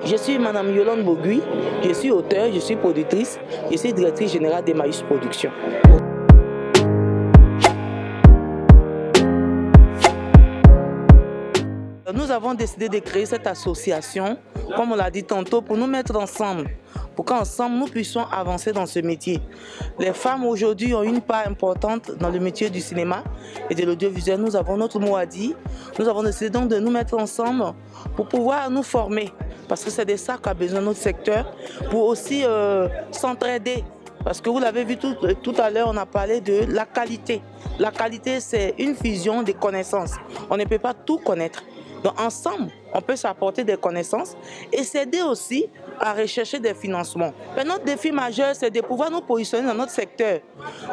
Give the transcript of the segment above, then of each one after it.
Je suis Madame Yolande Bogui, je suis auteure, je suis productrice, je suis directrice générale d'Emmaüs Production. Nous avons décidé de créer cette association, comme on l'a dit tantôt, pour nous mettre ensemble, pour qu'ensemble nous puissions avancer dans ce métier. Les femmes aujourd'hui ont une part importante dans le métier du cinéma et de l'audiovisuel. Nous avons notre mot à dire. Nous avons décidé donc de nous mettre ensemble pour pouvoir nous former, parce que c'est de ça qu'a besoin notre secteur, pour aussi s'entraider. Parce que vous l'avez vu tout à l'heure, on a parlé de la qualité. La qualité, c'est une fusion des connaissances. On ne peut pas tout connaître. Donc ensemble, on peut s'apporter des connaissances et s'aider aussi à rechercher des financements. Mais notre défi majeur, c'est de pouvoir nous positionner dans notre secteur.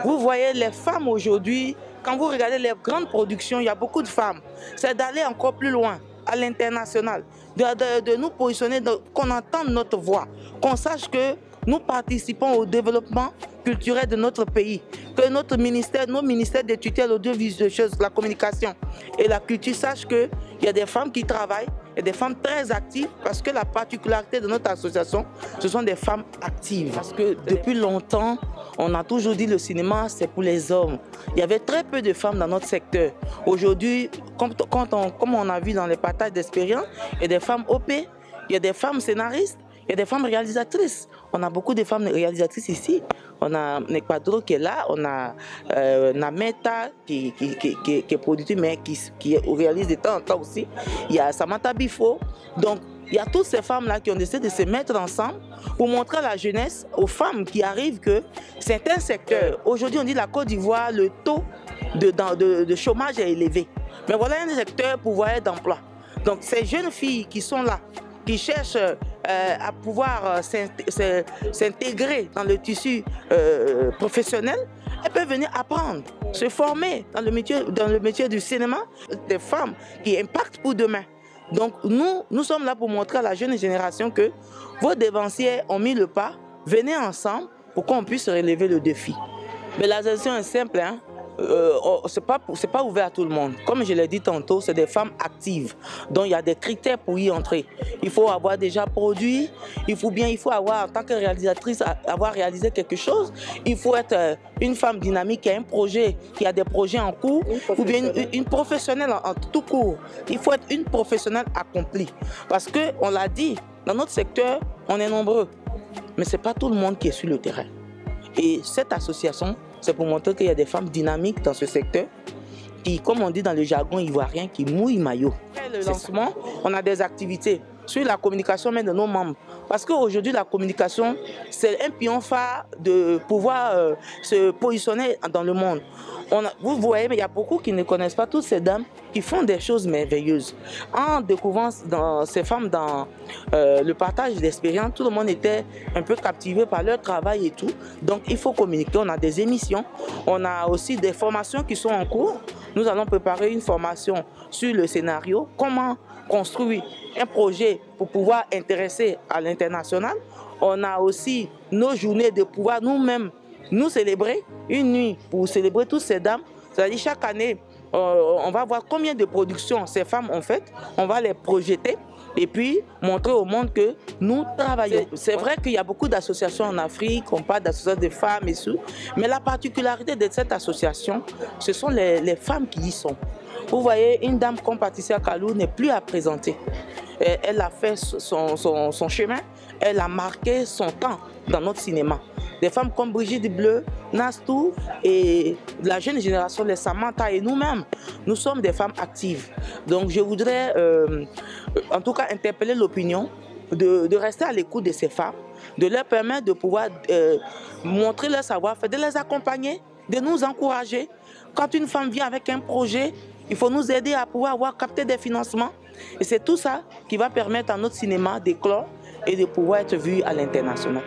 Vous voyez, les femmes aujourd'hui, quand vous regardez les grandes productions, il y a beaucoup de femmes. C'est d'aller encore plus loin, à l'international, de nous positionner, qu'on entende notre voix, qu'on sache que nous participons au développement culturel de notre pays, que nos ministères de tutelle audiovisuelle, la communication et la culture sachent qu'il y a des femmes qui travaillent et des femmes très actives, parce que la particularité de notre association, ce sont des femmes actives. Parce que depuis longtemps, on a toujours dit que le cinéma, c'est pour les hommes. Il y avait très peu de femmes dans notre secteur. Aujourd'hui, comme on a vu dans les partages d'expérience, il y a des femmes OP, il y a des femmes scénaristes, il y a des femmes réalisatrices. On a beaucoup de femmes réalisatrices ici. On a Nekwadro qui est là, on a Nameta qui est productrice, mais qui réalise de temps en temps aussi. Il y a Samantha Bifo. Donc, il y a toutes ces femmes-là qui ont décidé de se mettre ensemble pour montrer à la jeunesse, aux femmes qui arrivent, que certains secteurs, aujourd'hui on dit la Côte d'Ivoire, le taux de chômage est élevé. Mais voilà un secteur pourvoyeur d'emploi. Donc, ces jeunes filles qui sont là, qui cherchent à pouvoir s'intégrer dans le tissu professionnel, elles peuvent venir apprendre, se former dans le métier du cinéma, des femmes qui impactent pour demain. Donc nous sommes là pour montrer à la jeune génération que vos dévanciers ont mis le pas, venez ensemble pour qu'on puisse relever le défi. Mais la gestion est simple, hein? C'est pas ouvert à tout le monde. Comme je l'ai dit tantôt, c'est des femmes actives. Donc il y a des critères pour y entrer. Il faut avoir déjà produit, il faut avoir, en tant que réalisatrice, avoir réalisé quelque chose. Il faut être une femme dynamique qui a un projet, qui a des projets en cours, ou bien une professionnelle en tout court. Il faut être une professionnelle accomplie. Parce qu'on l'a dit, dans notre secteur, on est nombreux. Mais ce n'est pas tout le monde qui est sur le terrain. Et cette association, c'est pour montrer qu'il y a des femmes dynamiques dans ce secteur qui, comme on dit dans le jargon ivoirien, qui mouillent maillot. Après le lancement, on a des activités sur la communication même de nos membres. Parce qu'aujourd'hui, la communication, c'est un pion phare de pouvoir se positionner dans le monde. Vous voyez, mais il y a beaucoup qui ne connaissent pas toutes ces dames qui font des choses merveilleuses. En découvrant ces femmes dans le partage d'expériences, tout le monde était un peu captivé par leur travail et tout. Donc il faut communiquer, on a des émissions, on a aussi des formations qui sont en cours. Nous allons préparer une formation sur le scénario, comment construire un projet pour pouvoir intéresser à l'international. On a aussi nos journées de pouvoir nous-mêmes nous célébrer, une nuit pour célébrer toutes ces dames. C'est-à-dire chaque année, on va voir combien de productions ces femmes ont faites, on va les projeter et puis montrer au monde que nous travaillons. C'est vrai qu'il y a beaucoup d'associations en Afrique, on parle d'associations de femmes et tout, mais la particularité de cette association, ce sont les femmes qui y sont. Vous voyez, une dame comme Patricia Kalou n'est plus à présenter. Elle a fait son chemin, elle a marqué son temps dans notre cinéma. Des femmes comme Brigitte Bleu, Nastou et la jeune génération, les Samantha et nous-mêmes, nous sommes des femmes actives. Donc je voudrais en tout cas interpeller l'opinion de rester à l'écoute de ces femmes, de leur permettre de pouvoir montrer leur savoir-faire, de les accompagner, de nous encourager. Quand une femme vient avec un projet, il faut nous aider à pouvoir capter des financements. Et c'est tout ça qui va permettre à notre cinéma d'éclore et de pouvoir être vu à l'international.